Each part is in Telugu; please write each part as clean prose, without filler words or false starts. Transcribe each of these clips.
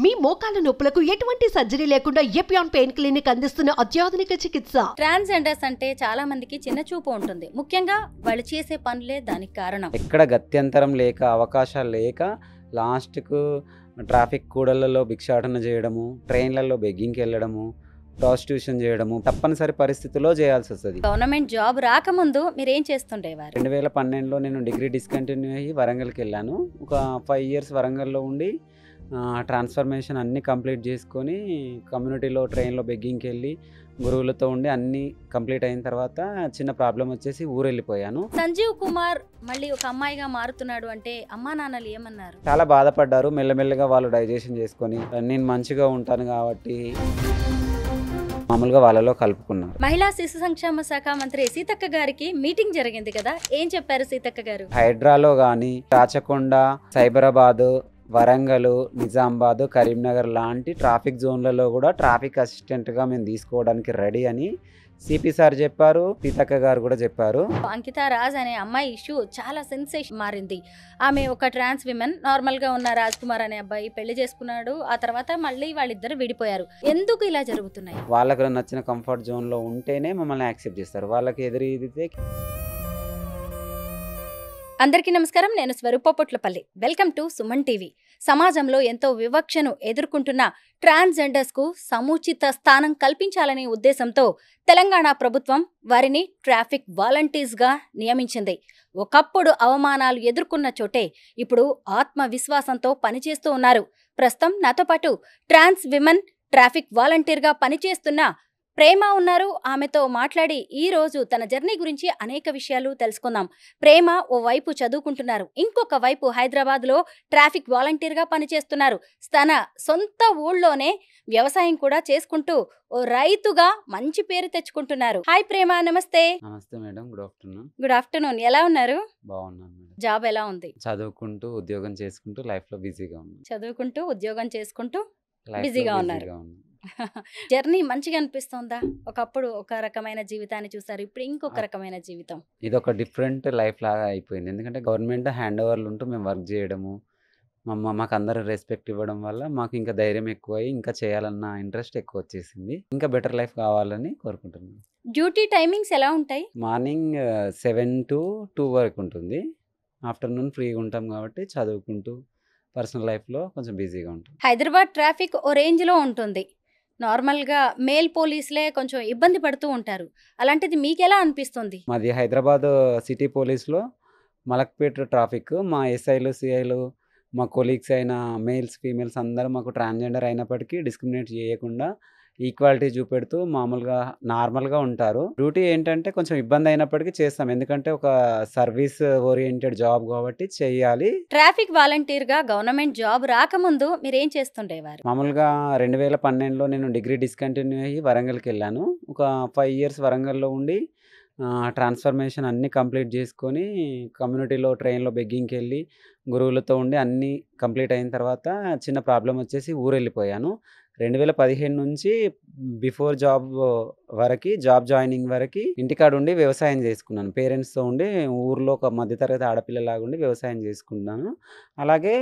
మీ మోకాల నొప్పులకు ఎటువంటి సర్జరీ లేకుండా ఎపియాన్ పెయిన్ క్లినిక్ అందిస్తున్న అత్యాధునిక చికిత్స. ట్రాన్స్జెండర్స్ అంటే చాలా మందికి చిన్న చూపు ఉంటుంది. ముఖ్యంగా వాళ్ళు చేసే పనులే దానికి కారణం. ఎక్కడ గత్యంతరం లేక అవకాశాలు లేక లాస్ట్కు ట్రాఫిక్ కూడళ్లలో భిక్షాటన చేయడము, ట్రైన్లలో బెగ్గింగ్కి వెళ్ళడము, ప్రాస్టిట్యూషన్ చేయడము తప్పనిసరి పరిస్థితుల్లో చేయాల్సి వస్తుంది. గవర్నమెంట్ జాబ్ రాకముందు మీరేం చేస్తుండేవారు? 2012లో నేను డిగ్రీ డిస్కంటిన్యూ అయ్యి వరంగల్కి వెళ్ళాను. ఒక 5 years వరంగల్లో ఉండి ట్రాన్స్ఫర్మేషన్ అన్నీ కంప్లీట్ చేసుకొని కమ్యూనిటీలో ట్రైన్లో బెగ్గింగ్కి వెళ్ళి గురువులతో ఉండి అన్నీ కంప్లీట్ అయిన తర్వాత చిన్న ప్రాబ్లం వచ్చేసి ఊరు వెళ్ళిపోయాను. సంజీవ్ కుమార్ మళ్ళీ ఒక అమ్మాయిగా మారుతున్నాడు అంటే అమ్మా నాన్నలు ఏమన్నారు? చాలా బాధపడ్డారు. మెల్లమెల్లగా వాళ్ళు డైజెషన్ చేసుకొని నేను మంచిగా ఉంటాను కాబట్టి మామూలుగా వాళ్ళలో కలుపుకున్నారు. మహిళా శిశు సంక్షేమ శాఖ మంత్రి సీతక్క గారికి మీటింగ్ జరిగింది కదా, ఏం చెప్పారు సీతక్క గారు? హైడ్రాలో కానీ రాచకొండ, సైబరాబాద్, వరంగల్, నిజామాబాద్, కరీంనగర్ లాంటి ట్రాఫిక్ జోన్లలో కూడా ట్రాఫిక్ అసిస్టెంట్గా మేము తీసుకోవడానికి రెడీ అని సిపి సార్ చెప్పారు, సీతక్క గారు కూడా చెప్పారు. అంకిత రాజ్ అనే అమ్మాయి ఇష్యూ చాలా సెన్సేషన్ మారింది. ఆమె ఒక ట్రాన్స్ విమెన్. నార్మల్గా ఉన్న రాజ్ కుమార్ అనే అబ్బాయి పెళ్లి చేసుకున్నాడు. ఆ తర్వాత మళ్ళీ వాళ్ళిద్దరు విడిపోయారు. ఎందుకు ఇలా జరుగుతున్నాయి? వాళ్ళకు నచ్చిన కంఫర్ట్ జోన్లో ఉంటేనే మమ్మల్ని యాక్సెప్ట్ చేస్తారు. వాళ్ళకి ఎదురీదితే. అందరికీ నమస్కారం, నేను Swarupa Potlapalli. Welcome to Suman TV. సమాజంలో ఎంతో వివక్షను ఎదుర్కొంటున్న ట్రాన్స్జెండర్స్కు సముచిత స్థానం కల్పించాలనే ఉద్దేశంతో తెలంగాణ ప్రభుత్వం వారిని ట్రాఫిక్ వాలంటీర్స్గా నియమించింది. ఒకప్పుడు అవమానాలు ఎదుర్కొన్న చోటే ఇప్పుడు ఆత్మవిశ్వాసంతో పనిచేస్తూ ఉన్నారు. ప్రస్తుతం నాతో పాటు ట్రాన్స్ విమెన్ ట్రాఫిక్ వాలంటీర్గా పనిచేస్తున్న ప్రేమ ఉన్నారు. ఆమెతో మాట్లాడి ఈ రోజు తన జర్నీ గురించి అనేక విషయాలు తెలుసుకుందాం. ప్రేమ ఓ వైపు చదువుకుంటున్నారు, ఇంకొక వైపు హైదరాబాద్లో ట్రాఫిక్ వాలంటీర్గా పనిచేస్తున్నారు. తన సొంత ఊళ్ళోనే వ్యవసాయం కూడా చేసుకుంటూ ఓ రైతుగా మంచి పేరు తెచ్చుకుంటున్నారు. హాయ్ ప్రేమ, నమస్తే. నమస్తే madam, good afternoon. Good afternoon. ఎలా ఉన్నారు? బాగున్నాను మేడం. జాబ్ ఎలా ఉంది? చదువుకుంటూ ఉద్యోగం చేసుకుంటూ లైఫ్లో బిజీగా ఉన్నాను. చదువుకుంటూ ఉద్యోగం చేసుకుంటూ లైఫ్లో బిజీగా ఉన్నారు. జర్నీ మంచిగా అనిపిస్తుందా? ఒకప్పుడు ఒక రకమైన జీవితాన్ని చూసారు, ఇప్పుడు ఇంకొక రకమైన జీవితం. ఇది ఒక డిఫరెంట్ లైఫ్ లాగా అయిపోయింది. ఎందుకంటే గవర్నమెంట్ హ్యాండ్ ఓవర్లు ఉంటూ మేము వర్క్ చేయడము, మాకు అందరూ రెస్పెక్ట్ ఇవ్వడం వల్ల మాకు ఇంకా ధైర్యం ఎక్కువై ఇంకా చేయాలన్న ఇంట్రెస్ట్ ఎక్కువ వచ్చేసింది. ఇంకా బెటర్ లైఫ్ కావాలని కోరుకుంటున్నాను. డ్యూటీ టైమింగ్స్ ఎలా ఉంటాయి? మార్నింగ్ 7 to 2 వరకు ఉంటుంది. ఆఫ్టర్నూన్ ఫ్రీగా ఉంటాం కాబట్టి చదువుకుంటూ పర్సనల్ లైఫ్లో కొంచెం బిజీగా ఉంటాం. హైదరాబాద్ ట్రాఫిక్ ఓ రేంజ్లో ఉంటుంది. నార్మల్గా మేల్ పోలీసులే కొంచెం ఇబ్బంది పడుతూ ఉంటారు. అలాంటిది మీకు ఎలా అనిపిస్తుంది? మాది హైదరాబాద్ సిటీ పోలీస్లో మలక్పేట ట్రాఫిక్. మా ఎస్ఐలు, సిఐలు, మా కొలీగ్స్ అయిన మేల్స్, ఫీమేల్స్ అందరూ మాకు ట్రాన్స్జెండర్ అయినప్పటికీ డిస్క్రిమినేట్ చేయకుండా ఈక్వాలిటీ చూపెడుతూ మామూలుగా నార్మల్గా ఉంటారు. డ్యూటీ ఏంటంటే కొంచెం ఇబ్బంది అయినప్పటికీ చేస్తాం, ఎందుకంటే ఒక సర్వీస్ ఓరియంటెడ్ జాబ్ కాబట్టి చెయ్యాలి. ట్రాఫిక్ వాలంటీర్గా గవర్నమెంట్ జాబ్ రాకముందు మీరేం చేస్తుండేవారు? మామూలుగా 2012లో నేను డిగ్రీ డిస్కంటిన్యూ అయ్యి వరంగల్కి వెళ్ళాను. ఒక 5 years వరంగల్లో ఉండి ట్రాన్స్ఫర్మేషన్ అన్నీ కంప్లీట్ చేసుకొని కమ్యూనిటీలో ట్రైన్లో బెగ్గింగ్కి వెళ్ళి గురువులతో ఉండి అన్నీ కంప్లీట్ అయిన తర్వాత చిన్న ప్రాబ్లం వచ్చేసి ఊరు వెళ్ళిపోయాను. 2015 నుంచి బిఫోర్ జాబ్ వరకు, జాబ్ జాయినింగ్ వరకు ఇంటికాడ ఉండి వ్యవసాయం చేసుకున్నాను. పేరెంట్స్తో ఉండి ఊర్లో ఒక మధ్యతరగతి ఆడపిల్లలాగా ఉండి వ్యవసాయం చేసుకున్నాను. అలాగే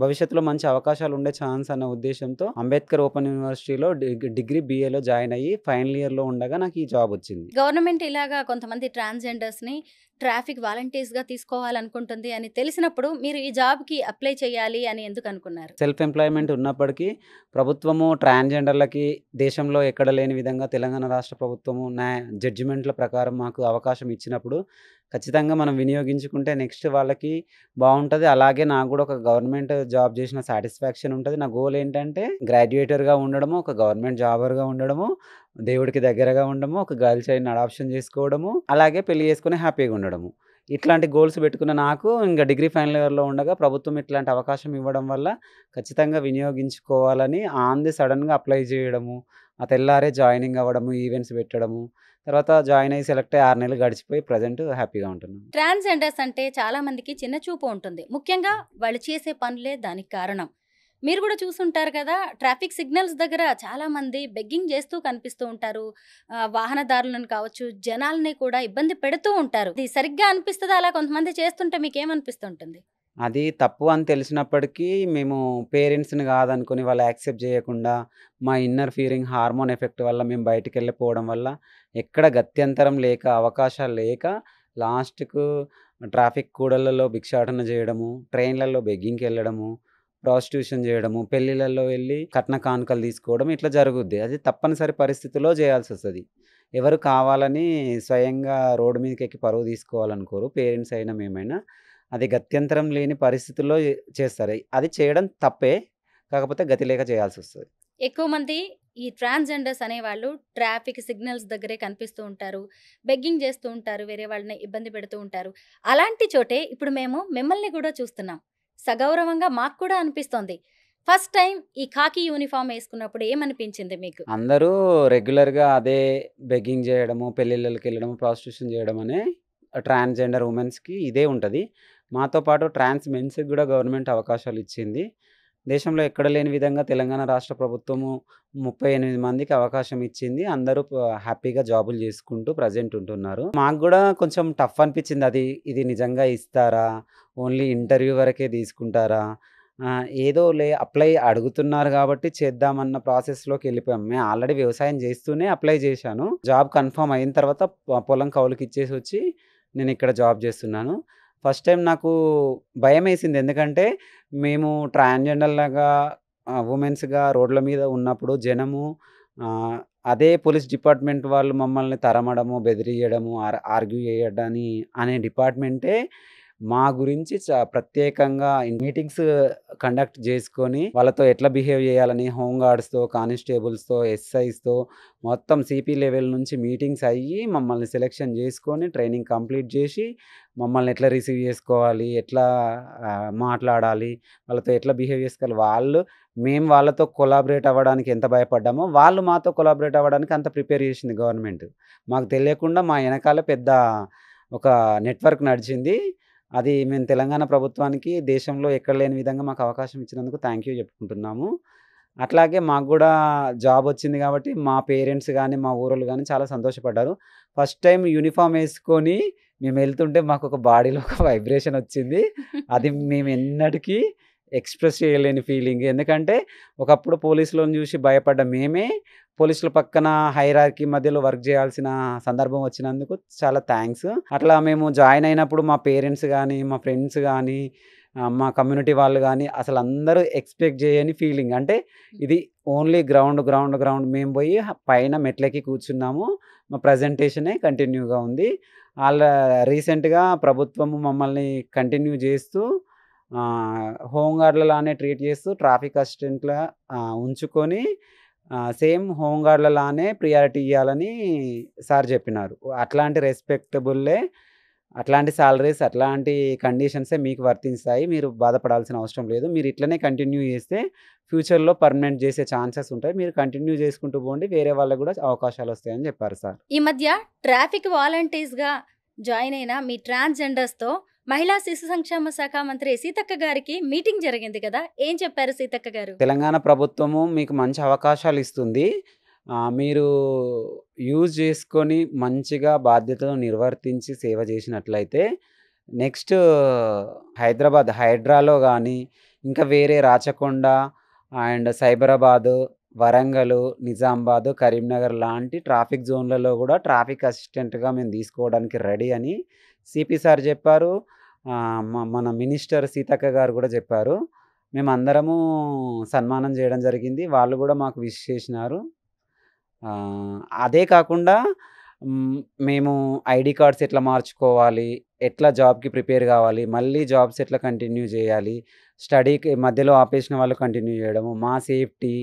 భవిష్యత్తులో మంచి అవకాశాలు ఉండే ఛాన్స్ అన్న ఉద్దేశంతో అంబేద్కర్ ఓపెన్ యూనివర్సిటీలో డిగ్రీ BAలో జాయిన్ అయ్యి ఫైనల్ ఇయర్లో ఉండగా నాకు ఈ జాబ్ వచ్చింది. గవర్నమెంట్ ఇలాగా కొంతమంది ట్రాన్స్జెండర్స్ని ట్రాఫిక్ వాలంటీర్స్గా తీసుకోవాలనుకుంటుంది అని తెలిసినప్పుడు మీరు ఈ జాబ్కి అప్లై చేయాలి అని ఎందుకు అనుకున్నారు? సెల్ఫ్ ఎంప్లాయ్మెంట్ ఉన్నప్పటికీ ప్రభుత్వము ట్రాన్స్జెండర్లకి దేశంలో ఎక్కడ లేని విధంగా తెలంగాణ రాష్ట్ర ప్రభుత్వము జడ్జిమెంట్ల ప్రకారం మాకు అవకాశం ఇచ్చినప్పుడు ఖచ్చితంగా మనం వినియోగించుకుంటే నెక్స్ట్ వాళ్ళకి బాగుంటుంది. అలాగే నాకు కూడా ఒక గవర్నమెంట్ జాబ్ చేసిన సాటిస్ఫాక్షన్ ఉంటుంది. నా గోల్ ఏంటంటే గ్రాడ్యుయేటర్గా ఉండడము, ఒక గవర్నమెంట్ జాబర్గా ఉండడము, దేవుడికి దగ్గరగా ఉండడము, ఒక గర్ల్ చైల్డ్ని అడాప్షన్ చేసుకోవడము, అలాగే పెళ్లి చేసుకుని హ్యాపీగా ఉండడము. ఇట్లాంటి గోల్స్ పెట్టుకున్న నాకు ఇంకా డిగ్రీ ఫైనల్ ఇయర్లో ఉండగా ప్రభుత్వం ఇట్లాంటి అవకాశం ఇవ్వడం వల్ల ఖచ్చితంగా వినియోగించుకోవాలని సడన్గా అప్లై చేయడము, ఆ తెల్లారే జాయినింగ్ అవ్వడము, ఈవెంట్స్ పెట్టడము, తర్వాత జాయిన్ అయ్యి సెలెక్ట్ అయ్యి 6 నెలలు గడిచిపోయి ప్రజెంట్ హ్యాపీగా ఉంటున్నాను. ట్రాన్స్జెండర్స్ అంటే చాలా మందికి చిన్న చూపు ఉంటుంది. ముఖ్యంగా వాళ్ళు చేసే పనులే దానికి కారణం. మీరు కూడా చూసుంటారు కదా, ట్రాఫిక్ సిగ్నల్స్ దగ్గర చాలా మంది బెగ్గింగ్ చేస్తూ కనిపిస్తూ ఉంటారు. వాహనదారులను కావచ్చు, జనాల్ని కూడా ఇబ్బంది పెడుతూ ఉంటారు. ఇది సరిగ్గా అనిపిస్తుందా? అలా కొంతమంది చేస్తుంటే మీకేమనిపిస్తుంటుంది? అది తప్పు అని తెలిసినప్పటికీ మేము పేరెంట్స్‌ని కాదనుకోని వాళ్ళు యాక్సెప్ట్ చేయకుండా, మా ఇన్నర్ ఫీలింగ్ హార్మోన్ ఎఫెక్ట్ వల్ల మేము బయటికెళ్ళిపోవడం వల్ల, ఎక్కడ గత్యంతరం లేక, అవకాశాలు లేక లాస్ట్‌కు ట్రాఫిక్ కూడళ్లలో భిక్షాటన చేయడము, ట్రైన్‌లలో బెగ్గింగ్‌కెళ్ళడము, ప్రాస్టిట్యూషన్ చేయడము, పెళ్ళిళ్ళలో వెళ్లి కట్న కానుకలు తీసుకోవడం ఇట్లా జరుగుద్ది. అది తప్పనిసరి పరిస్థితిలో చేయాల్సొస్తది. ఎవరు కావాలని స్వయంగా రోడ్డు మీదకెక్కి పరువు తీసుకోవాలనుకోరు. పేరెంట్స్ అయినా, మేమైనా. అది గత్యంతరం లేని పరిస్థితుల్లో చేస్తారు. అది చేయడం తప్పే. కాకపోతే గతి లేక చేయాల్సొస్తది. ఎక్కువ మంది ఈ ట్రాన్స్‌జెండర్స్ అనేవాళ్ళు ట్రాఫిక్ సిగ్నల్స్ దగ్గరే కనిపిస్తూ ఉంటారు. బెగ్గింగ్ చేస్తూ ఉంటారు. వేరే వాళ్ళని ఇబ్బంది పెడుతూ ఉంటారు. అలాంటి చోటే ఇప్పుడు మేము మిమ్మల్ని కూడా చూస్తున్నాం. సగౌరవంగా మాకు కూడా అనిపిస్తోంది. ఫస్ట్ టైం ఈ ఖాకీ యూనిఫార్మ్ ఏసుకున్నప్పుడు ఏమనిపించింది మీకు? అందరూ రెగ్యులర్‌గా అదే బెగ్గింగ్ చేయడము, పెళ్ళిళ్ళకెళ్ళడము, ప్రాస్టిట్యూషన్ చేయడం అనే ట్రాన్స్‌జెండర్ వుమెన్స్‌కి ఇదే ఉంటది. మాతో పాటు ట్రాన్స్ మెన్స్‌కి గూడా గవర్నమెంట్ అవకాశాలిచ్చింది. దేశంలో ఎక్కడ లేని విధంగా తెలంగాణ రాష్ట్ర ప్రభుత్వము 38 మందికి అవకాశం ఇచ్చింది. అందరూ హ్యాపీగా జాబులు చేసుకుంటూ ప్రెజెంట్ ఉంటున్నారు. మాకు గూడా కొంచెం టఫ్ అనిపిచ్చింది అది. ఇది నిజంగా ఇస్తారా? ఓన్లీ ఇంటర్వ్యూ వరకే తీసుకుంటారా? ఏదోలే అప్లై అడుగుతున్నారు గాబట్టి చేద్దామన్న ప్రాసెస్‌లోకెళ్ళిపోయాం. మేము ఆల్రెడీ వ్యవసాయం చేస్తూనే అప్లై చేశాను. జాబ్ కన్ఫర్మ్ అయిన తర్వాత పొలం కౌలుకిచ్చేసొచ్చి నేనిక్కడ జాబ్ చేస్తున్నాను. ఫస్ట్ టైమ్ నాకు భయమేసింది. ఎందుకంటే మేము ట్రాన్స్‌జెండర్‌లాగా వుమెన్స్‌గా రోడ్ల మీద ఉన్నప్పుడు జనము అదే పోలీస్ డిపార్ట్‌మెంట్ వాళ్ళు మమ్మల్ని తరమడము, బెదిరియడము, ఆర్గ్యూ చేయడని అనే డిపార్ట్‌మెంటే మా గురించి ప్రత్యేకంగా మీటింగ్స్ కండక్ట్ చేసుకొని, వాళ్ళతో ఎట్లా బిహేవ్ చేయాలని హోంగార్డ్స్‌తో, కానిస్టేబుల్స్‌తో, ఎస్ఐస్‌తో మొత్తం సీపీ లెవెల్ నుంచి మీటింగ్స్ అయ్యి, మమ్మల్ని సెలక్షన్ చేసుకొని, ట్రైనింగ్ కంప్లీట్ చేసి, మమ్మల్ని ఎట్లా రిసీవ్ చేసుకోవాలి, ఎట్లా మాట్లాడాలి, వాళ్ళతో ఎట్లా బిహేవ్ చేసుకోవాలి, మేము వాళ్ళతో కొలాబరేట్ అవ్వడానికి ఎంత భయపడ్డామో, వాళ్ళు మాతో కొలాబరేట్ అవ్వడానికి అంత ప్రిపేర్ చేసింది గవర్నమెంట్. మాకు తెలియకుండా మా ఎనకాల పెద్ద ఒక నెట్వర్క్ నడిచింది. అది మేము తెలంగాణ ప్రభుత్వానికి దేశంలో ఎక్కడ లేని విధంగా మాకు అవకాశం ఇచ్చినందుకు థ్యాంక్ యూ చెప్పుకుంటున్నాము. అట్లాగే మాకు గూడా జాబొచ్చింది గాబట్టి, మా పేరెంట్స్ గానీ, మా ఊరోళ్ళు గానీ చాలా సంతోషపడ్డారు. ఫస్ట్ టైమ్ యూనిఫార్మ్ యేసుకొని మేమెళ్తుంటే మాకొక బాడీలో ఒక వైబ్రేషన్ ఒచ్చింది. అది మేమెన్నటికీ ఎక్స్‌ప్రెస్ చేయలేని ఫీలింగ్. ఎందుకంటే, ఒకప్పుడు పోలీసులను జూసి భయపడ్డ మేమే, పోలీసుల పక్కన హైరార్కీ మధ్యలో వర్క్ జేయాల్సిన సందర్భం వచ్చినందుకు చాలా థాంక్స్. అట్లా మేము జాయిన్ అయినప్పుడు మా పేరెంట్స్ గానీ, మా ఫ్రెండ్స్ గానీ, మా కమ్యూనిటీ వాళ్ళు గానీ అసలందరూ ఎక్స్‌పెక్ట్ జేయని ఫీలింగ్. అంటే ఇది ఓన్లీ గ్రౌండ్ మేము బోయి పైన మెట్లెక్కి కూర్చున్నాము. మా ప్రెజెంటేషనే కంటిన్యూగా ఉంది. రీసెంట్‌గా ప్రభుత్వము మమ్మల్ని కంటిన్యూ జేస్తూ హోంగార్డ్‌లలానే ట్రీట్ చేస్తూ ట్రాఫిక్ అసిస్టెంట్‌లా ఉంచుకొని సేమ్ హోంగార్డ్‌లలానే ప్రియారిటీ ఇయ్యాలని సార్ చెప్పినారు. అట్లాంటి రెస్పెక్టబుల్లే, అట్లాంటి సాలరీస్, అట్లాంటి కండిషన్సే మీకు వర్తిస్తాయి. మీరు బాధపడాల్సిన అవసరం లేదు. మీరు ఇట్లనే కంటిన్యూ చేస్తే ఫ్యూచర్‌లో పర్మనెంట్ చేసే ఛాన్సెస్ ఉంటాయి. మీరు కంటిన్యూ చేసుకుంటూ పోండి. వేరే వాళ్ళకి కూడా అవకాశాలొస్తాయని చెప్పారు సార్. ఈ మధ్య ట్రాఫిక్ వాలంటీర్స్‌గా జాయిన్ అయిన మీ ట్రాన్స్‌జెండర్స్‌తో మహిళా శిశు సంక్షేమ శాఖ మంత్రి సీతక్క గారికి మీటింగ్ జరిగింది కదా! ఏం చెప్పారు సీతక్క గారు? తెలంగాణ ప్రభుత్వము మీకు మంచి అవకాశాలిస్తుంది. మీరు యూజ్ చేసుకొని మంచిగా బాధ్యతను నిర్వర్తించి సేవ చేసినట్లయితే నెక్స్ట్ హైడ్రాలో గానీ, ఇంకా వేరే రాచకొండ అండ్ సైబరాబాదు, వరంగలు, నిజామాబాదు, కరీంనగర్ లాంటి ట్రాఫిక్ జోన్‌లలో గూడా ట్రాఫిక్ అసిస్టెంట్‌గా మేము తీసుకోవడానికి రెడీ అని సిపి సార్ చెప్పారు. మన మినిస్టర్ సీతక్క గారు గూడా చెప్పారు. మేమందరము సన్మానం చేయడం జరిగింది. వాళ్ళు గూడా మాకు విష్ చేసినారు. అదే కాకుండా మేము ఐడీ కార్డ్స్ ఎట్లా మార్చుకోవాలి, ఎట్లా జాబ్‌కి ప్రిపేర్ గావాలి, మళ్ళీ జాబ్స్ ఎట్లా కంటిన్యూ జేయాలి, స్టడీకి మధ్యలో ఆపేసిన వాళ్ళు కంటిన్యూ చేయడము, మా సేఫ్టీ,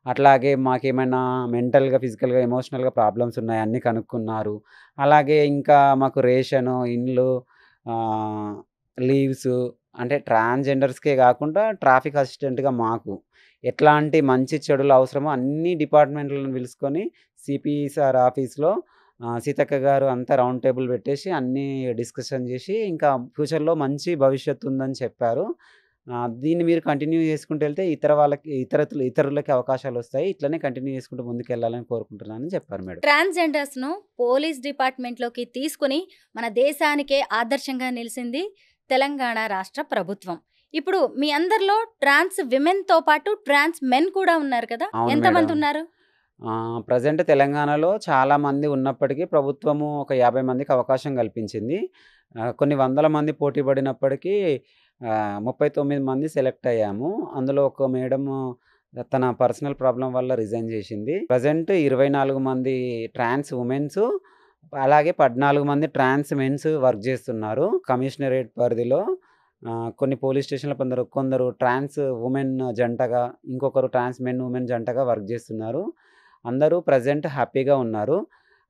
అట్లాగే మాకేమైనా మెంటల్‌గా, ఫిజికల్‌గా, ఎమోషనల్‌గా ప్రాబ్లమ్స్ ఉన్నాయా అన్నీ కనుక్కున్నారు. అలాగే ఇంకా మాకు రేషను, ఇండ్లు, లీవ్సు, అంటే ట్రాన్స్‌జెండర్స్‌కే గాకుండా ట్రాఫిక్ అసిస్టెంట్‌గా మాకు ఎట్లాంటి మంచి చెడులు అవసరమో అన్ని డిపార్ట్‌మెంట్‌లను పిలుసుకొని సిపి సార్ ఆఫీస్‌లో సీతక్క గారు అంతా రౌండ్ టేబుల్ పెట్టేసి అన్నీ డిస్కషన్ చేసి ఇంకా ఫ్యూచర్‌లో మంచి భవిష్యత్తు ఉందని చెప్పారు. దీన్ని మీరు కంటిన్యూ చేసుకుంటూ వెళ్తే ఇతరులకి అవకాశాలొస్తాయి. ఇట్లనే కంటిన్యూ చేసుకుంటూ ముందుకెళ్ళాలని కోరుకుంటున్నానని చెప్పారు మేడం. ట్రాన్స్‌జెండర్స్‌ను పోలీస్ డిపార్ట్‌మెంట్‌లోకి తీసుకొని మన దేశానికే ఆదర్శంగా నిలిసింది తెలంగాణ రాష్ట్ర ప్రభుత్వం. ఇప్పుడు మీ అందరిలో ట్రాన్స్ విమెన్ తో పాటు ట్రాన్స్ మెన్ కూడా ఉన్నారు కదా, అవును ఎంతమంది మేడం. ఉన్నారు? ప్రజెంట్ తెలంగాణలో చాలామంది ఉన్నప్పటికీ ప్రభుత్వము ఒక 50 మందికి అవకాశం కల్పించింది. కొన్ని వందల మంది పోటీ పడినప్పటికీ 39 మంది సెలెక్ట్ అయ్యాము. అందులో ఒక మేడము తన పర్సనల్ ప్రాబ్లమ్ వల్ల రిజైన్ చేసింది. ప్రెజెంట్ 24 మంది ట్రాన్స్ వుమెన్స్, అలాగే 14 మంది ట్రాన్స్ మెన్స్ వర్క్ చేస్తున్నారు. కమిషనరేట్ పరిధిలో కొన్ని పోలీస్ స్టేషన్‌లో కొందరు ట్రాన్స్ వుమెన్ జంటగా, ఇంకొకరు ట్రాన్స్ మెన్, వుమెన్ జంటగా వర్క్ చేస్తున్నారు. అందరూ ప్రెజెంట్ హ్యాపీగా ఉన్నారు.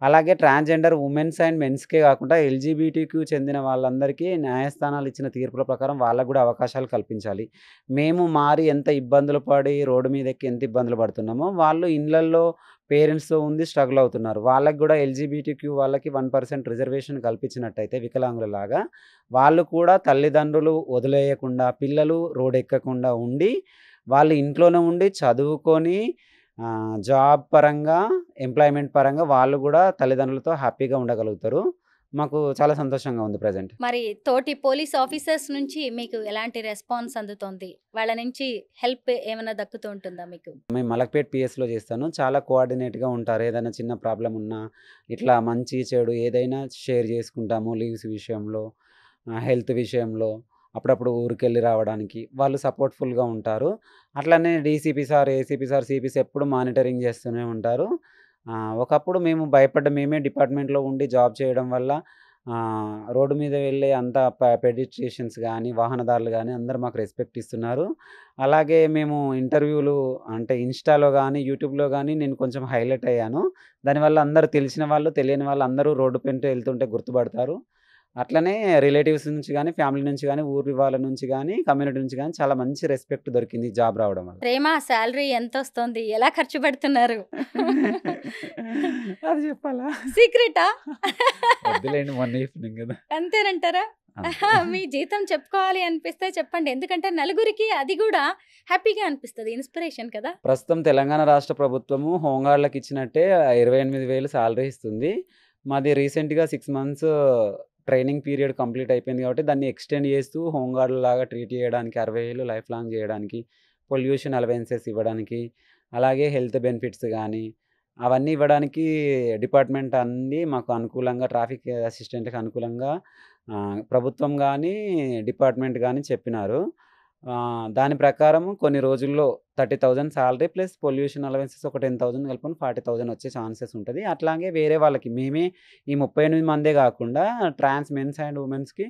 అలాగే ట్రాన్స్‌జెండర్ వుమెన్స్ అండ్ మెన్స్‌కే కాకుండా ఎల్‌జీబీటీక్యూ చెందిన వాళ్ళందరికీ న్యాయస్థానాలు ఇచ్చిన తీర్పుల ప్రకారం వాళ్ళకి కూడా అవకాశాలు కల్పించాలి. మేము మారి ఎంత ఇబ్బందులు పడి రోడ్డు మీదెక్కి ఎంత ఇబ్బందులు పడుతున్నామో, వాళ్ళు ఇళ్లల్లో పేరెంట్స్‌తో ఉండి స్ట్రగుల్ అవుతున్నారు. వాళ్ళకి కూడా ఎల్‌జీబీటీక్యూ వాళ్ళకి 1% రిజర్వేషన్ కల్పించినట్టయితే వికలాంగులలాగా, వాళ్ళు కూడా తల్లిదండ్రులు వదిలేయకుండా, పిల్లలు రోడ్డెక్కకుండా ఉండి, వాళ్ళు ఇంట్లోనే ఉండి చదువుకొని జాబ్ పరంగా, ఎంప్లాయ్‌మెంట్ పరంగా వాళ్ళు గూడా తల్లిదండ్రులతో హ్యాపీగా ఉండగలుగుతారు. మాకు చాలా సంతోషంగా ఉంది ప్రెజెంట్. మరి తోటి పోలీస్ ఆఫీసర్స్ నుంచి మీకు ఎలాంటి రెస్పాన్స్ అందుతోంది? వాళ్ళ నుంచి హెల్ప్ ఏమైనా దక్కుతూ ఉంటుందా మీకు? మేము మలక్పేట్ పిఎస్‌లో చేస్తాను. చాలా కోఆర్డినేట్‌గా ఉంటారు. ఏదైనా చిన్న ప్రాబ్లమ్ ఉన్నా, ఇట్లా మంచి, చెడు ఏదైనా షేర్ చేసుకుంటాము. లీవ్స్ విషయంలో, హెల్త్ విషయంలో, అప్పుడప్పుడు ఊరికెళ్ళి రావడానికి వాళ్ళు సపోర్ట్‌ఫుల్‌గా ఉంటారు. అట్లనే డీసీపీ సార్, ఏసీపీ సార్, సీపీస్ ఎప్పుడు మానిటరింగ్ చేస్తూనే ఉంటారు. ఒకప్పుడు మేము మేమే డిపార్ట్మెంట్‌లో ఉండి జాబ్ చేయడం వల్ల రోడ్డు మీద వెళ్ళే అంత పెడిస్ట్రియన్స్ గానీ, వాహనదారులు గానీ అందరూ మాకు రెస్పెక్ట్ ఇస్తున్నారు. అలాగే మేము ఇంటర్వ్యూలు అంటే ఇన్‌స్టాలో గానీ, యూట్యూబ్‌లో గానీ నేను కొంచెం హైలైట్ అయ్యాను. దానివల్ల అందరూ తెలిసిన వాళ్ళు, తెలియని వాళ్ళు అందరూ రోడ్డు వెంట వెళ్తుంటే గుర్తుపడతారు. అట్లనే రిలేటివ్స్ నుంచి గానీ, ఫ్యామిలీ నుంచి గానీ, ఊరి వాళ్ళ నుంచి గానీ, కమ్యూనిటీ నుంచి గానీ చాలా మంచి రెస్పెక్ట్ దొరికింది ఈ జాబ్ రావడం వల్ల. ప్రేమ సాలరీ ఎంతొస్తుంది? ఎలా ఖర్చు పెడుతున్నారు? అది చెప్పాలా? సీక్రెటా? వద్దులేండి, మొన్న చెప్పినాం కదా! అంతేనంటారా? అంతే. మీ జీతం చెప్పుకోవాలి అనిపిస్తే చెప్పండి. ఎందుకంటే నలుగురికి అది గూడా హ్యాపీగా అనిపిస్తది. ఇన్‌స్పిరేషన్ కదా! ప్రస్తుతం తెలంగాణ రాష్ట్ర ప్రభుత్వము హోంగార్డ్‌లకి ఇచ్చినట్టే 28,000 సాలరీ ఇస్తుంది. మాది రీసెంట్‌గా 6 మంత్స్ ట్రైనింగ్ పీరియడ్ కంప్లీట్ అయిపోయింది కాబట్టి దాన్ని ఎక్స్‌టెండ్ చేస్తూ హోంగార్డ్‌లాగా ట్రీట్ చేయడానికి 60,000 లైఫ్ లాంగ్ చేయడానికి, పొల్యూషన్ అలవెన్సెస్ ఇవ్వడానికి, అలాగే హెల్త్ బెనిఫిట్స్ గానీ, అవన్నీ ఇవ్వడానికి డిపార్ట్మెంట్ అన్నీ మాకు అనుకూలంగా, ట్రాఫిక్ అసిస్టెంట్‌కి అనుకూలంగా ప్రభుత్వం గానీ, డిపార్ట్మెంట్ గానీ చెప్పినారు. దాని ప్రకారం కొన్ని రోజుల్లో 30,000 సాలరీ ప్లస్ పొల్యూషన్ అలవెన్సెస్ ఒక 10,000 కలుపుకొని 40,000 వచ్చే ఛాన్సెస్ ఉంటది. అట్లాగే వేరే వాళ్ళకి మేమే ఈ 38 మందే గాకుండా ట్రాన్స్ మెన్స్ అండ్ వుమెన్స్‌కి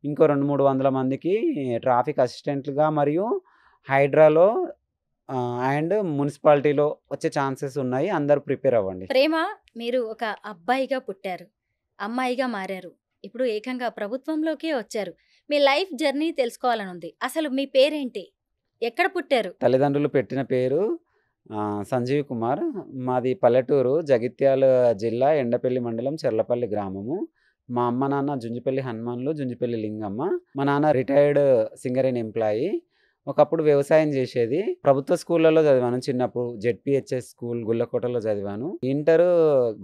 ఇంకో 200, 300 మందికి ట్రాఫిక్ అసిస్టెంట్‌లుగా మరియు హైడ్రాలో అండ్ మున్సిపాలిటీలో వచ్చే ఛాన్సెస్ ఉన్నాయి. అందరూ ప్రిపేర్ అవ్వండి. ప్రేమ, మీరు ఒక అబ్బాయిగా పుట్టారు. అమ్మాయిగా మారారు. ఇప్పుడు ఏకంగా ప్రభుత్వంలోకే వచ్చారు. మీ లైఫ్ జర్నీ తెలుసుకోవాలనుంది. అసలు మీ పేరేంటి? ఎక్కడ పుట్టారు? తల్లిదండ్రులు పెట్టిన పేరు సంజీవ్ కుమార్. మాది పల్లెటూరు, జగిత్యాల జిల్లా, ఎండపల్లి మండలం, చెర్లపల్లి గ్రామము. మా అమ్మ, నాన్న జుంజిపల్లి హనుమాన్లు, జుంజిపల్లి లింగమ్మ. మా నాన్న రిటైర్డ్ సింగరేణి ఎంప్లాయీ. ఒకప్పుడు వ్యవసాయం చేసేది. ప్రభుత్వ స్కూళ్ళలో చదివాను చిన్నప్పుడు. జెడ్‌పీహెచ్‌ఎస్ స్కూల్ గుల్లకోటలో చదివాను. ఇంటరు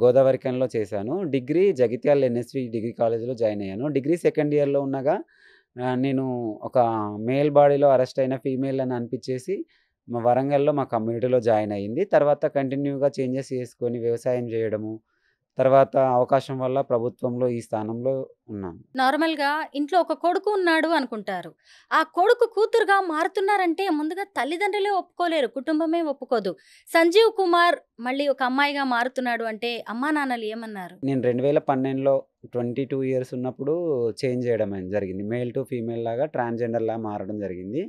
గోదావరిఖనిలో చేశాను. డిగ్రీ జగిత్యాల ఎన్ఎస్‌వి డిగ్రీ కాలేజ్‌లో జాయిన్ అయ్యాను. డిగ్రీ సెకండ్ ఇయర్‌లో ఉండగా నేను ఒక మేల్ బాడీలో అరెస్ట్ అయిన ఫీమేల్ అని అనిపిచ్చేసి మా వరంగల్‌లో మా కమ్యూనిటీలో జాయిన్ అయింది. తర్వాత కంటిన్యూగా చేంజెస్ చేసుకొని వ్యవసాయం చేయడము. తర్వాత అవకాశం వల్ల ప్రభుత్వంలో ఈ స్థానంలో ఉన్నాను. నార్మల్‌గా ఇంట్లో ఒక కొడుకు ఉన్నాడు అనుకుంటారు. ఆ కొడుకు కూతురుగా మారుతున్నారంటే ముందుగా తల్లిదండ్రులే ఒప్పుకోలేరు. కుటుంబమే ఒప్పుకోదు. సంజీవ్ కుమార్ మళ్ళీ ఒక అమ్మాయిగా మారుతున్నాడు అంటే అమ్మా నాన్నలు ఏమన్నారు? నేను 2012లో 22 ఇయర్స్ ఉన్నప్పుడు చేంజ్ చేయడం జరిగింది. మేల్ టు ఫీమేల్ లాగా ట్రాన్స్‌జెండర్‌లా మారడం జరిగింది.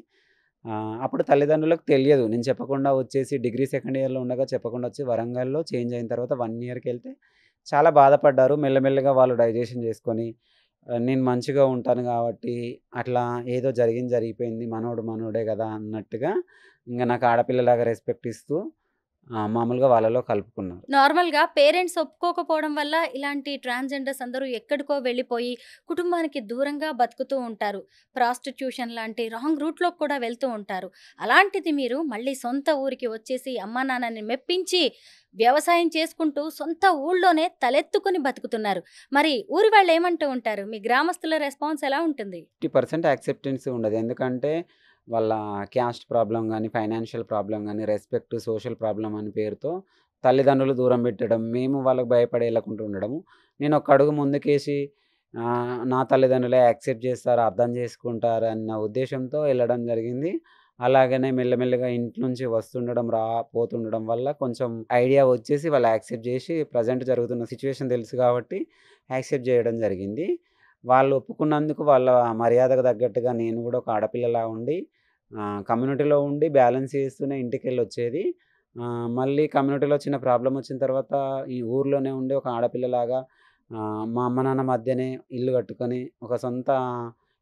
అప్పుడు తల్లిదండ్రులకు తెలియదు. నేను చెప్పకుండా వచ్చేసి డిగ్రీ సెకండ్ ఇయర్‌లో ఉండగా చెప్పకుండా వచ్చి వరంగల్‌లో చేంజ్ అయిన తర్వాత 1 ఇయర్‌కెళ్తే చాలా బాధపడ్డారు. మెల్లమెల్లగా వాళ్ళు డైజెషన్ చేసుకొని నేను మంచిగా ఉంటాను కాబట్టి అట్లా ఏదో జరిగింది జరిగిపోయింది. మనోడు మనోడే గదా అన్నట్టుగా ఇంగ నాకు ఆడపిల్లలాగా రెస్పెక్ట్ ఇస్తూ మామూలుగా వాళ్ళలో కలుపుకున్నారు. నార్మల్‌గా పేరెంట్స్ ఒప్పుకోకపోవడం వల్ల ఇలాంటి ట్రాన్స్‌జెండర్స్ అందరూ ఎక్కడికో వెళ్ళిపోయి కుటుంబానికి దూరంగా బతుకుతూ ఉంటారు. ప్రాస్టిట్యూషన్ లాంటి రాంగ్ రూట్‌లోకి కూడా వెళ్తూ ఉంటారు. అలాంటిది మీరు మళ్ళీ సొంత ఊరికి వచ్చేసి అమ్మా నాన్నని మెప్పించి వ్యవసాయం చేసుకుంటూ సొంత ఊళ్ళోనే తలెత్తుకొని బతుకుతున్నారు. మరి ఊరి వాళ్ళు ఏమంటూ ఉంటారు? మీ గ్రామస్తుల రెస్పాన్స్ ఎలా ఉంటుంది? 50% యాక్సెప్టెన్స్ ఉండదు. ఎందుకంటే వాళ్ళ క్యాస్ట్ ప్రాబ్లమ్ గానీ, ఫైనాన్షియల్ ప్రాబ్లమ్ గానీ, రెస్పెక్ట్, సోషల్ ప్రాబ్లమ్ అని పేరుతో తల్లిదండ్రులు దూరం పెట్టడం, మేము వాళ్ళకి భయపడి ఎళ్ళకుండా ఉండడము. నేను ఒక అడుగు ముందుకేసి నా తల్లిదండ్రులే యాక్సెప్ట్ చేస్తారు, అర్థం చేసుకుంటారు అన్న ఉద్దేశ్యంతో ఎళ్ళడం జరిగింది. అలాగనే మెల్లమెల్లగా ఇంటి నుంచి వస్తుండడం, పోతుండడం వల్ల కొంచెం ఐడియా వచ్చేసి వాళ్ళు యాక్సెప్ట్ చేసి ప్రజెంట్ జరుగుతున్న సిట్యుయేషన్ తెలుసు కాబట్టి యాక్సెప్ట్ చేయడం జరిగింది. వాళ్ళు ఒప్పుకున్నందుకు వాళ్ళ మర్యాదకు తగ్గట్టుగా నేను గూడా ఒక ఆడపిల్లలా ఉండి కమ్యూనిటీలో ఉండి బ్యాలెన్స్ చేస్తూనే ఇంటికెళ్ళొచ్చేది. మళ్ళీ కమ్యూనిటీలో చిన్న ప్రాబ్లమ్ వచ్చిన తర్వాత ఈ ఊర్లోనే ఉండి ఒక ఆడపిల్లలాగా మా అమ్మ, నాన్న మధ్యనే ఇల్లు కట్టుకొని ఒక సొంత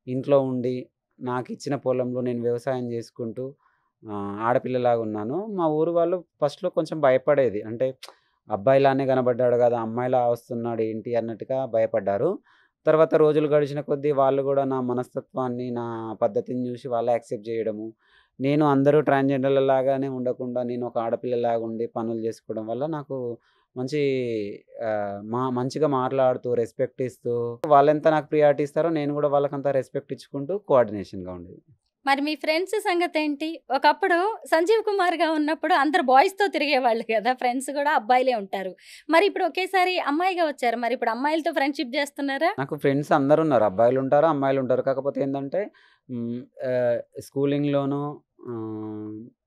ఇంట్లో ఉండి నాకిచ్చిన పొలంలో నేను వ్యవసాయం చేసుకుంటూ ఆడపిల్లలాగా ఉన్నాను. మా ఊరు వాళ్ళు ఫస్ట్‌లో కొంచెం భయపడేది. అంటే అబ్బాయిలానే కనపడ్డాడు గదా! అమ్మాయిలా వస్తున్నాడు ఏంటి అన్నట్టుగా భయపడ్డారు. తర్వాత రోజులు గడిచిన కొద్దీ వాళ్ళు గూడా నా మనస్తత్వాన్ని, నా పద్ధతిని జూసి వాళ్ళు యాక్సెప్ట్ జేయడము. నేను అందరూ ట్రాన్స్‌జెండర్‌లలాగానే ఉండకుండా నేను ఒక ఆడపిల్లలాగా ఉండి పనులు జేసుకోవడం వల్ల నాకు మంచి మంచిగా మాట్లాడుతూ, రెస్పెక్ట్ ఇస్తూ వాళ్ళెంత నాకు ప్రియారిటీ ఇస్తారో నేను గూడా వాళ్ళకంత రెస్పెక్ట్ ఇచ్చుకుంటూ కోఆర్డినేషన్‌గా ఉండేది. మరి మీ ఫ్రెండ్స్ సంగతేంటి? ఒకప్పుడు 'సంజీవ్ కుమార్‌గా' ఉన్నప్పుడు అందరూ బాయ్స్‌తో తిరిగేవాళ్ళు గదా! ఫ్రెండ్స్ గూడా అబ్బాయిలే ఉంటారు. మరి ఇప్పుడు ఒకేసారి అమ్మాయిగా వచ్చారు. మరి ఇప్పుడు అమ్మాయిలతో ఫ్రెండ్‌షిప్ జేస్తున్నారా? నాకు ఫ్రెండ్స్ అందరున్నారు. అబ్బాయిలుంటారు, అమ్మాయిలుంటారు. కాకపోతే ఏందంటే హ్మ్, స్కూలింగ్‌లోనూ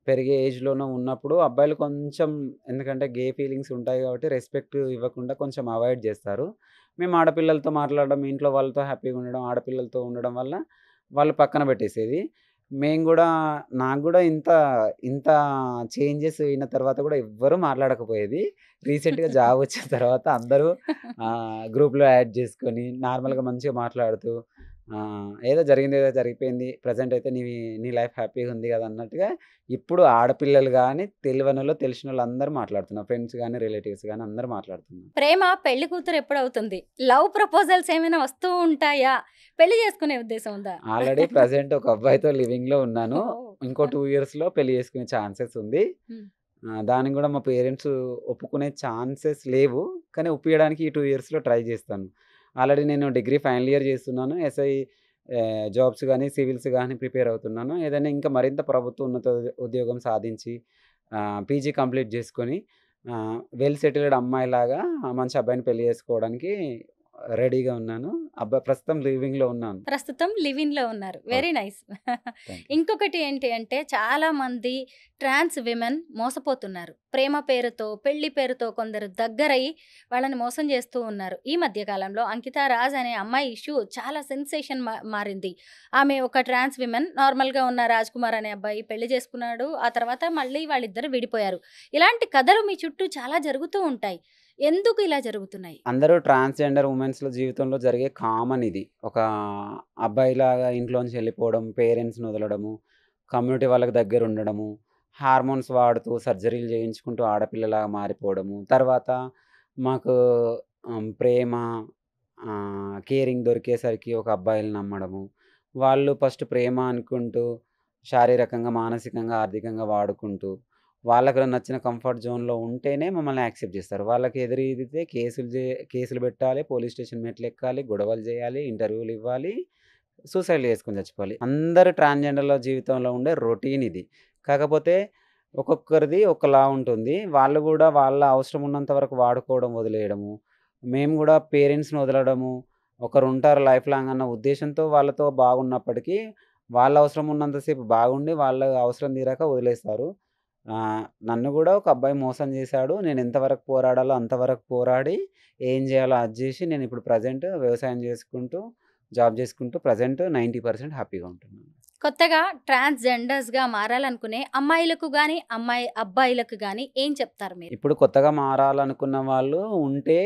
పెరిగే ఏజ్‌లోనూ ఉన్నప్పుడు అబ్బాయిలు కొంచెం ఎందుకంటే గే ఫీలింగ్స్ ఉంటాయి కాబట్టి రెస్పెక్ట్ ఇవ్వకుండా కొంచెం అవాయిడ్ జేస్తారు. మేము ఆడపిల్లలతో మాట్లాడడం, ఇంట్లో వాళ్ళతో హ్యాపీగా ఉండడం, ఆడపిల్లలతో ఉండడం వల్ల వాళ్ళు పక్కన పెట్టేసేది. మేము గూడా నాకు గూడా ఇంత ఇంత చేంజెస్ అయిన తర్వాత గూడా ఎవ్వరు మాట్లాడకపోయేది. రీసెంట్‌గా జాబ్ వచ్చిన తర్వాత అందరూ గ్రూప్‌లో యాడ్ చేసుకొని నార్మల్‌గా మంచిగా మాట్లాడుతూ ఏదో జరిగింది ఏదో జరిగిపోయింది. ప్రెజెంట్ అయితే నీ లైఫ్ హ్యాపీగా ఉంది గదా! అన్నట్టుగా ఇప్పుడు ఆడపిల్లలు గాని, తెలివనోళ్ళు, తెలిసినోళ్ళు అందరూ మాట్లాడుతున్నారు. ఫ్రెండ్స్ గాని, రిలేటివ్స్ గాని అందరూ మాట్లాడుతున్నారు. ప్రేమ పెళ్లి కూతురు ఎప్పుడవుతుంది? లవ్ ప్రపోజల్స్ ఏమైనా వస్తూ ఉంటాయా? పెళ్లి చేసుకునే ఉద్దేశం ఉందా? ఆల్రెడీ ప్రెజెంట్ ఒక అబ్బాయితో లివింగ్‌లో ఉన్నాను. ఓహ్! ఇంకో 2 ఇయర్స్‌లో పెళ్లి చేసుకునే ఛాన్సెస్ ఉంది. హ్మ్. దానికి గూడా మా పేరెంట్స్ ఒప్పుకునే ఛాన్సెస్ లేవు. కానీ ఒప్పియడానికి ఈ 2 ఇయర్స్‌లో ట్రై చేస్తాను. ఆల్రెడీ నేను డిగ్రీ ఫైనల్ ఇయర్ చేస్తున్నాను. ఎస్ఐ జాబ్స్ గాని, సివిల్స్ గాని ప్రిపేర్ అవుతున్నాను. ఏదైనా ఇంకా మరింత ప్రభుత్వ ఉన్నత ఉద్యోగం సాధించి పీజీ కంప్లీట్ చేసుకొని వెల్ సెటిల్డ్ అమ్మాయిలాగా మంచి అబ్బాయిని పెళ్లి చేసుకోవడానికి రెడీగా ఉన్నాను. ప్రస్తుతం లివింగ్‌లో ఉన్నాను. ప్రస్తుతం లివ్-ఇన్‌లో ఉన్నారు. Very nice. Thank you. ఇంకొకటి ఏంటి అంటే చాలామంది ట్రాన్స్ విమెన్ మోసపోతున్నారు. ప్రేమ పేరుతో, పెళ్లి పేరుతో కొందరు దగ్గరై వాళ్ళని మోసం చేస్తూ ఉన్నారు. ఈ మధ్య కాలంలో అంకితా రాజ్ అనే అమ్మాయి ఇష్యూ చాలా సెన్సేషన్ మారింది. ఆమె ఒక ట్రాన్స్ విమెన్, నార్మల్‌గా ఉన్న రాజ్ కుమార్ అనే అబ్బాయి పెళ్లి చేసుకున్నాడు. ఆ తర్వాత మళ్ళీ వాళ్ళిద్దరూ విడిపోయారు. ఇలాంటి కథలు మీ చుట్టూ చాలా జరుగుతూ ఉంటాయి. ఎందుకు ఇలా జరుగుతున్నాయి? అందరూ ట్రాన్స్‌జెండర్ వుమెన్స్‌ల జీవితంలో జరిగే కామన్ ఇది. ఒక అబ్బాయిలాగా ఇంట్లోంచి వెళ్ళిపోవడం, పేరెంట్స్‌ని వదలడము, కమ్యూనిటీ వాళ్ళకి దగ్గరుండడము, హార్మోన్స్ వాడుతూ సర్జరీలు చేయించుకుంటూ ఆడపిల్లలాగా మారిపోవడము. తర్వాత మాకు ప్రేమ, కేరింగ్ దొరికేసరికి ఒక అబ్బాయిలని నమ్మడము. వాళ్ళు ఫస్ట్ ప్రేమ అనుకుంటూ శారీరకంగా, మానసికంగా, ఆర్థికంగా వాడుకుంటూ వాళ్ళకి నచ్చిన కంఫర్ట్ జోన్‌లో ఉంటేనే మమ్మల్ని యాక్సెప్ట్ చేస్తారు. వాళ్ళకి ఎదురీదితే కేసులు పెట్టాలి, పోలీస్ స్టేషన్ మెట్లెక్కాలి, గొడవలు చేయాలి, ఇంటర్వ్యూలు ఇవ్వాలి, సూసైడ్‌లు చేసుకొని చచ్చిపోవాలి. అందరు ట్రాన్స్‌జెండర్‌ల జీవితంలో ఉండే రొటీన్ ఇది. కాకపోతే ఒక్కొక్కరిది ఒకలా ఉంటుంది. వాళ్ళు గూడా వాళ్ళ అవసరం ఉన్నంత వరకు వాడుకోవడం వదిలేయడము. మేము గూడా పేరెంట్స్‌ని వదలడము. ఒకరుంటారు లైఫ్ లాంగ్ అన్న ఉద్దేశంతో వాళ్ళతో బాగున్నప్పటికీ, వాళ్ళ అవసరం ఉన్నంత సేపు బాగుండి, వాళ్ళ అవసరం తీరాక వదిలేస్తారు. నన్ను గూడా ఒక అబ్బాయి మోసం చేశాడు. నేను ఎంతవరకు పోరాడాలో అంతవరకు పోరాడి, ఏం చేయాలో అది జేసి నేనిప్పుడు ప్రెజెంట్ వ్యవసాయం చేసుకుంటూ, జాబ్ చేసుకుంటూ ప్రెజెంట్ 90% హ్యాపీగా ఉంటున్నాను. కొత్తగా ట్రాన్స్‌జెండర్స్‌గా మారాలనుకునే అమ్మాయిలకు గాని, అబ్బాయిలకు గాని ఏం చెప్తారు మీరు? ఇప్పుడు కొత్తగా మారాలనుకున్న వాళ్ళు ఉంటే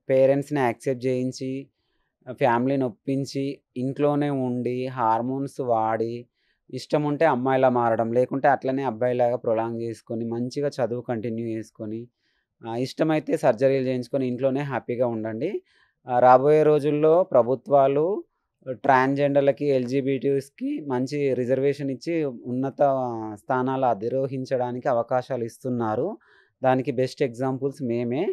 పేరెంట్స్‌ని యాక్సెప్ట్ చేయించి, ఫ్యామిలీని ఒప్పించి, ఇంట్లోనే ఉండి, హార్మోన్స్ వాడి, ఇష్టముంటే అమ్మాయిలా మారడం, లేకుంటే అట్లనే అబ్బాయిలాగా ప్రొలాంగ్ చేసుకొని, మంచిగా చదువు కంటిన్యూ చేసుకొని, ఇష్టమైతే సర్జరీలు చేయించుకొని ఇంట్లోనే హ్యాపీగా ఉండండి. రాబోయే రోజుల్లో ప్రభుత్వాలు ట్రాన్స్‌జెండర్‌లకి, ఎల్‌జీబీటీస్‌కి మంచి రిజర్వేషన్ ఇచ్చి ఉన్నత స్థానాలు అధిరోహించడానికి అవకాశాలు ఇస్తున్నారు. దానికి బెస్ట్ ఎగ్జాంపుల్స్ మేమే.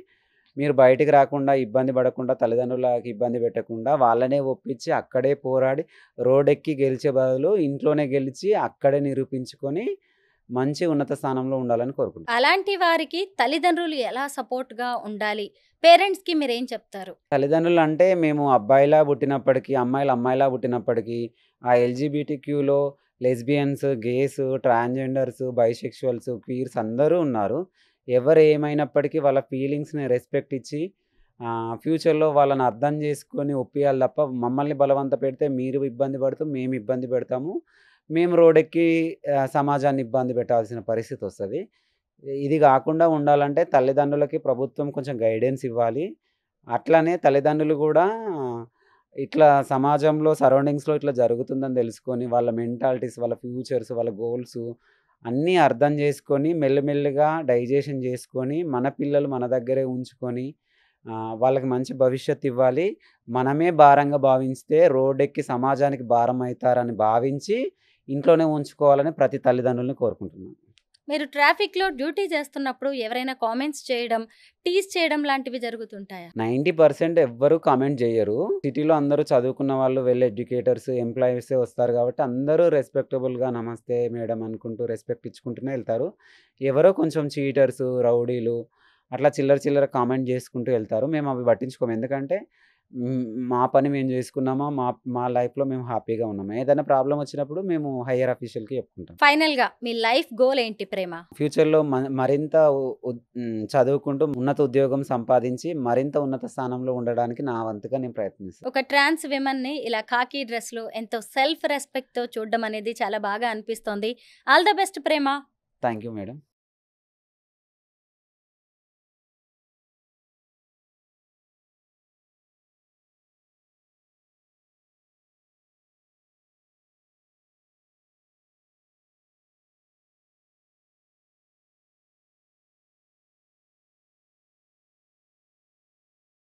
మీరు బయటికి రాకుండా, ఇబ్బంది పడకుండా, తల్లిదండ్రులకి ఇబ్బంది పెట్టకుండా వాళ్ళనే ఒప్పించి, అక్కడే పోరాడి, రోడెక్కి గెలిచే బదులు ఇంట్లోనే గెలిచి, అక్కడే నిరూపించుకొని మంచి ఉన్నత స్థానంలో ఉండాలని కోరుకుంటున్నాను. అలాంటి వారికి తల్లిదండ్రులు ఎలా సపోర్ట్‌గా ఉండాలి? పేరెంట్స్‌కి మీరేం చెప్తారు? తల్లిదండ్రులు అంటే మేము అబ్బాయిలా పుట్టినప్పటికీ, అమ్మాయిలు అమ్మాయిలా పుట్టినప్పటికీ, ఆ ఎల్‌జీబీటీక్యూలో lesbians, gays, transgenders, bisexuals, queers అందరూ ఉన్నారు. ఎవరు ఏమైనప్పటికీ వాళ్ళ ఫీలింగ్స్‌ని రెస్పెక్ట్ ఇచ్చి ఫ్యూచర్‌లో వాళ్ళని అర్థం చేసుకొని ఒప్పియాలి తప్ప, మమ్మల్ని బలవంత పెడితే మీరు ఇబ్బంది పడుతూ, మేము ఇబ్బంది పెడతాము. మేము రోడెక్కి సమాజాన్ని ఇబ్బంది పెట్టాల్సిన పరిస్థితొస్తది. ఇది గాకుండా ఉండాలంటే తల్లిదండ్రులకి ప్రభుత్వం కొంచెం గైడెన్స్ ఇవ్వాలి. అట్లనే తల్లిదండ్రులు గూడా ఇట్లా సమాజంలో సరౌండింగ్స్‌లో ఇట్లా జరుగుతుందని తెలుసుకొని, వాళ్ళ మెంటాలిటీస్, వాళ్ళ ఫ్యూచర్స్, వాళ్ళ గోల్స్ అన్నీ అర్థం చేసుకొని, మెల్లిమెల్లిగా డైజెషన్ చేసుకొని, మన పిల్లలు మన దగ్గరే ఉంచుకొని, వాళ్ళకి మంచి భవిష్యత్తు ఇవ్వాలి. మనమే భారంగా భావిస్తే రోడ్డెక్కి సమాజానికి భారం అయితారని భావించి, ఇంట్లోనే ఉంచుకోవాలని ప్రతి తల్లిదండ్రులని కోరుకుంటున్నాను. మీరు ట్రాఫిక్‌లో డ్యూటీ చేస్తున్నప్పుడు ఎవరైనా కామెంట్స్ చేయడం, టీజ్ చేయడం లాంటివి జరుగుతుంటాయా? 90% ఎవ్వరు కామెంట్ జెయ్యరు. సిటీలో అందరూ చదువుకున్న వాళ్ళు, వెల్ ఎడ్యుకేటర్స్, ఎంప్లాయీసే వస్తారు గాబట్టి అందరూ రెస్పెక్టబుల్‌గా నమస్తే మేడం అనుకుంటూ రెస్పెక్ట్ ఇచ్చుకుంటూనే ఎళ్తారు. ఎవరో కొంచెం చీటర్స్, రౌడీలు అట్లా చిల్లర చిల్లర కామెంట్ జేసుకుంటూ ఎళ్తారు. మేము అవి పట్టించుకోము. ఎందుకంటే మా పని మేము జేసుకున్నామా, మా లైఫ్‌లో మేము హ్యాపీగా ఉన్నాము. ఏదైనా ప్రాబ్లమ్ వచ్చినప్పుడు మేము హైయర్ అఫీషియల్‌కి చెప్పుకుంటాం. ఫైనల్‌గా మీ లైఫ్ గోల్ ఏంటి ప్రేమ? ఫ్యూచర్‌లో మరింత చదువుకుంటూ ఉన్నత ఉద్యోగం సంపాదించి, మరింత ఉన్నత స్థానంలో ఉండడానికి నా వంతుగా నేను ప్రయత్నిస్తాను. ఒక ట్రాన్స్ విమెన్‌ని ఇలా ఖాకీ డ్రెస్‌లో ఎంతో సెల్ఫ్ రెస్పెక్ట్‌తో చూడడం అనేది చాలా బాగా అనిపిస్తోంది. All the best Prema. Thank you madam.